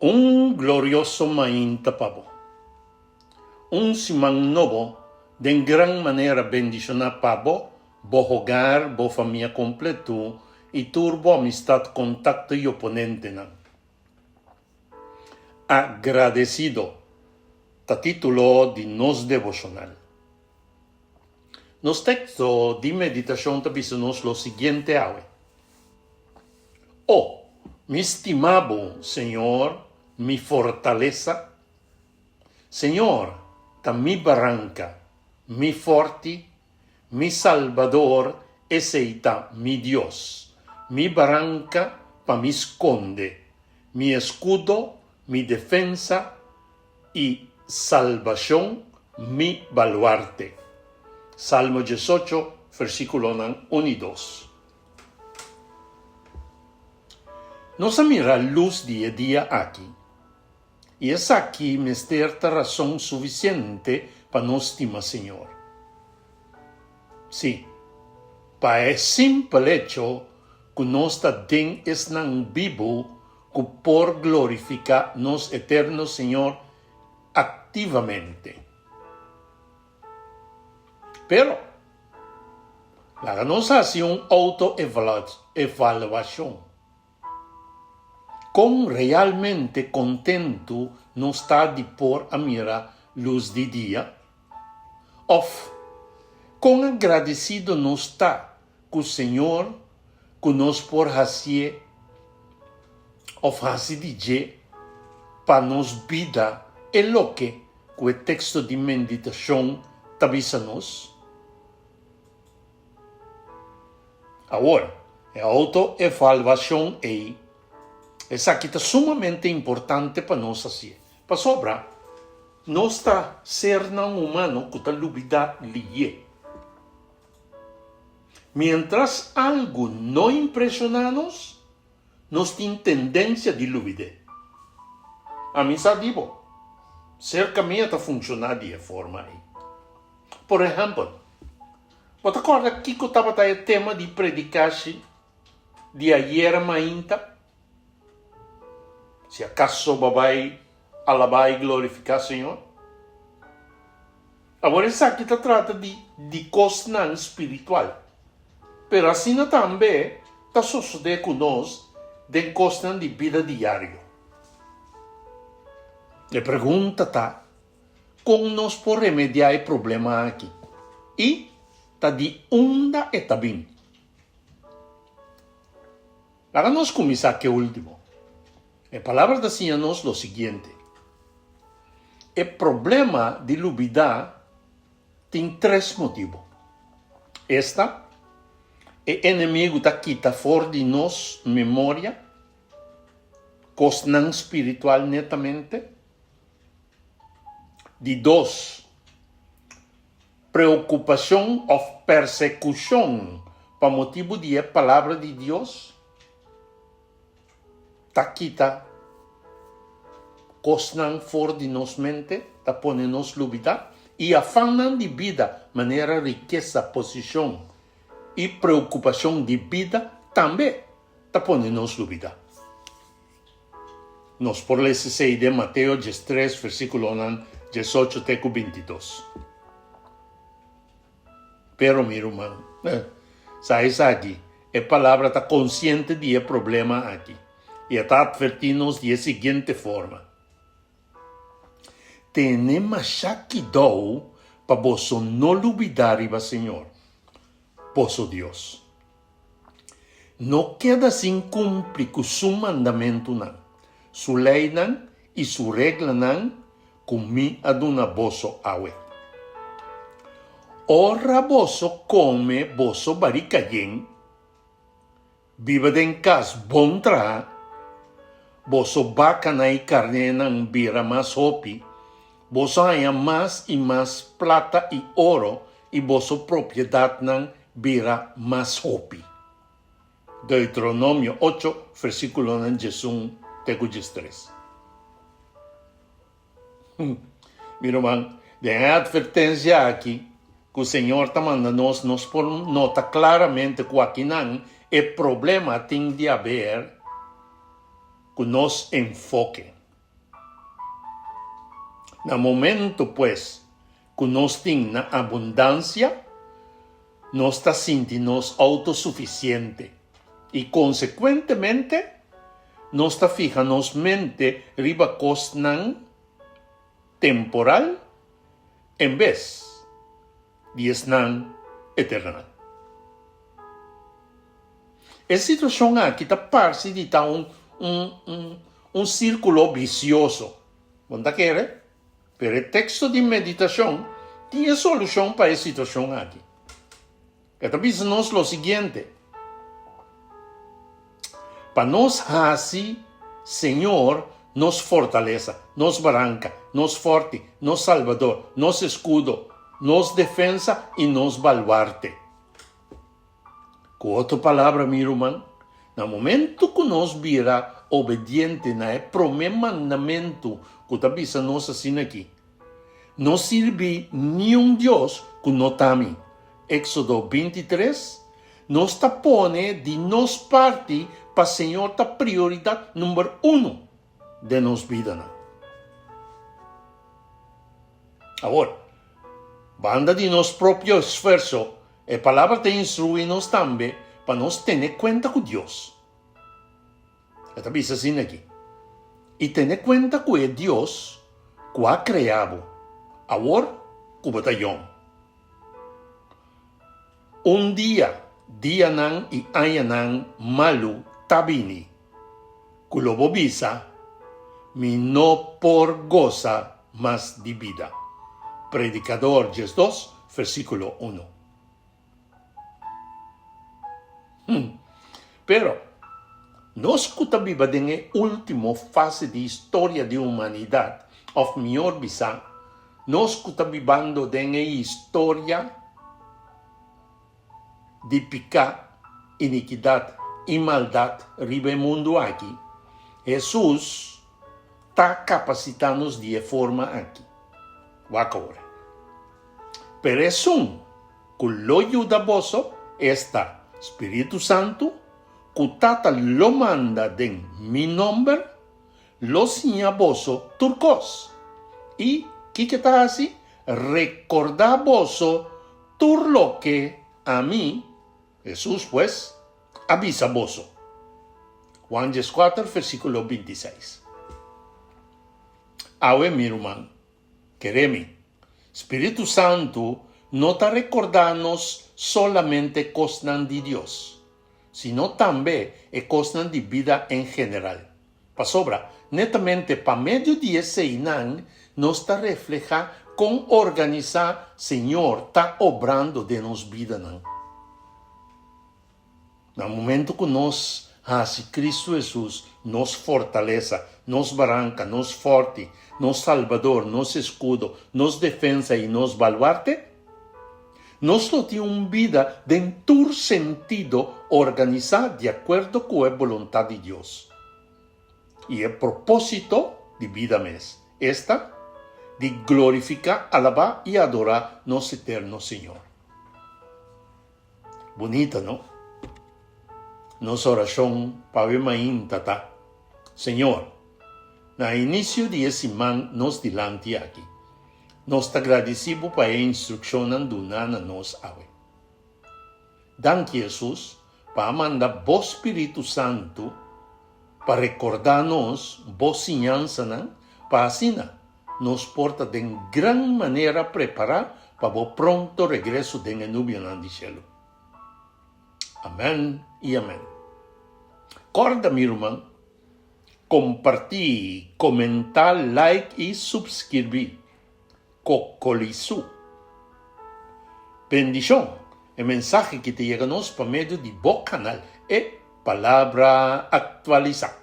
Un glorioso mainta pavo. Un simang novo, de gran manera bendicionar pavo, bo hogar, bo família completo, e turbo amistad, contacto e oponente nan. Agradecido, ta título de nos devocional. Nos texto de meditação tabisanos lo siguiente awe. Oh, mi estimado Senhor, mi fortaleza, Senhor, ta mi barranca, mi forti, mi salvador, eseita mi Dios, mi barranca pa mi esconde, mi escudo, mi defensa y salvación, mi baluarte. Salmo 18, versículo 1 y 2. Nos mira luz día aquí. Y es aquí cierta razón suficiente para nos estimar Señor. Sí, para el simple hecho que nos den es nan vivo que por glorificar nos eterno Señor activamente. Pero, la nos hace una autoevaluación. Con realmente contento no está de por a mirar luz de día? Of, con agradecido no está que o Senhor que nos por hacer of hace de para nos vida é lo que o texto de meditação tabisa-nos. Agora, a autoevaluação essa aqui está sumamente importante para nós fazer. Para sobra, nós está ser não humano que está lubida lhe. Mientras algo não impressiona-nos, nós temos tendência de lubide. A mim sabe digo, cerca minha está funcionando de forma aí. Por exemplo, você acorda que eu estava o tema de predicar de ayer mainta? Se acaso vai alabar e glorificar o Senhor? Agora, isso aqui trata de coisa espiritual. Mas assim também está sucedendo conosco de coisa de vida diária. A pergunta está, como nós podemos remediar o problema aqui? E está de onda e está bem. Agora nós começar aqui o último. A palavra da Senhora nos o seguinte. O problema de lubidar tem três motivos. Esta é inimigo da quita fora de nós memória, coisa não espiritual netamente. De dois, preocupação ou persecução para motivo de a palavra de Deus. Ta quita coisa fora de nós mente, ta pone nos lubida e afã de vida, maneira, riqueza, posição e preocupação de vida também ta pone nos lubida. Nos por ler de Mateus 3, versículo 18 até 22. Pero, meu irmão, sabes aqui, a palavra está consciente de problema aqui. E está advertindo-nos de seguinte forma. Temos cuidado para vos não olvidar, Senhor, vosso Deus. Não queda sem cumprir com seu mandamento, sua lei e sua regra, como me aduna vosso awe. Ora vosso come vosso baricalhen, viva em casa bom tra, vosso bacana e carne não vira mais hopi, vosso haya mais e mais plata e ouro, e vosso propriedade não vira mais hopi. Deuteronômio 8, versículo 1 até 3. Meu irmão, tem a advertência aqui que o Senhor está mandando nos por nota claramente que aqui não é problema tem de haver com nosso enfoque. Na momento, pues, que nós temos na abundância, nós está sentindo-nos autossuficiente e, consequentemente, nós está fijando mente riba cosnan temporal em vez de esnan eternal. Essa situação aqui está parte de um círculo vicioso. Quando quer? Pero o texto de meditação tinha solução para essa situação aqui. Esta vez nos o seguinte: para nós assim, Senhor, nos fortaleza, nos barranca, nos forte, nos salvador, nos escudo, nos defensa e nos baluarte. Com outra palavra, meu irmão, no momento que nós vira obediente na primeiro mandamento que está dizendo nós assim aqui, não serve nenhum Deus que não tame. Éxodo 23, nós está pone de nós parte para o Senhor a prioridade número 1 de nossa vida. Agora, banda de nosso próprio esforço, a palavra te instrui-nos também para nós ter conta com Deus. Está bem assim aqui. E ter conta com é Deus que ha criado agora o batalhão. Dia nan e ayanan malu tabini. Kulobo bisa, mi no por goza más de vida. Predicador 2, versículo 1. Pero, nós que vivemos na última fase de história da humanidade, ou melhor bisa, nós que vivendo na história de pecado, iniquidade e maldade riba o mundo aqui, Jesus está capacitando-nos de forma aqui. Agora. Pero isso, que lo ayuda vosso, está Espírito Santo, que tata lo manda en mi nombre, lo signa vosso turcos. E que está assim? Recordar vosso tur lo que a mí, Jesús pues, avisa vosso. Juan 4, versículo 26. Ahora, mi hermano, quereme, Espírito Santo no está recordando-nos solamente cosas de Dios, sino también cosas de vida en general. Para sobra, netamente para medio de ese inan, nos está refleja con organizar, Señor, está obrando de nos vida. No momento que nos hace Cristo Jesús, nos fortaleza, nos barranca, nos forte, nos salvador, nos escudo, nos defensa y nos baluarte, nos lo tiene una vida de todo sentido organizada de acuerdo con la voluntad de Dios. Y el propósito de vida es esta, de glorificar, alabar y adorar nuestro eterno Señor. Bonita, ¿no? Nuestra oración para ver tata. Señor, na inicio de esse man nos dilante aqui. Nós te agradecemos para a instrução andunana nos ave. Danke Jesus para mandar o Espírito Santo para recordar-nos boa ensinança para assim nos porta de gran maneira preparar para o pronto regresso de nubia do céu. Amém e amém. Corda, meu irmão, compartir, comentar, like e subscrever. Cocolizu. Bendição. O mensaje que te llega-nos por meio de bom canal é Palavra Atualizada.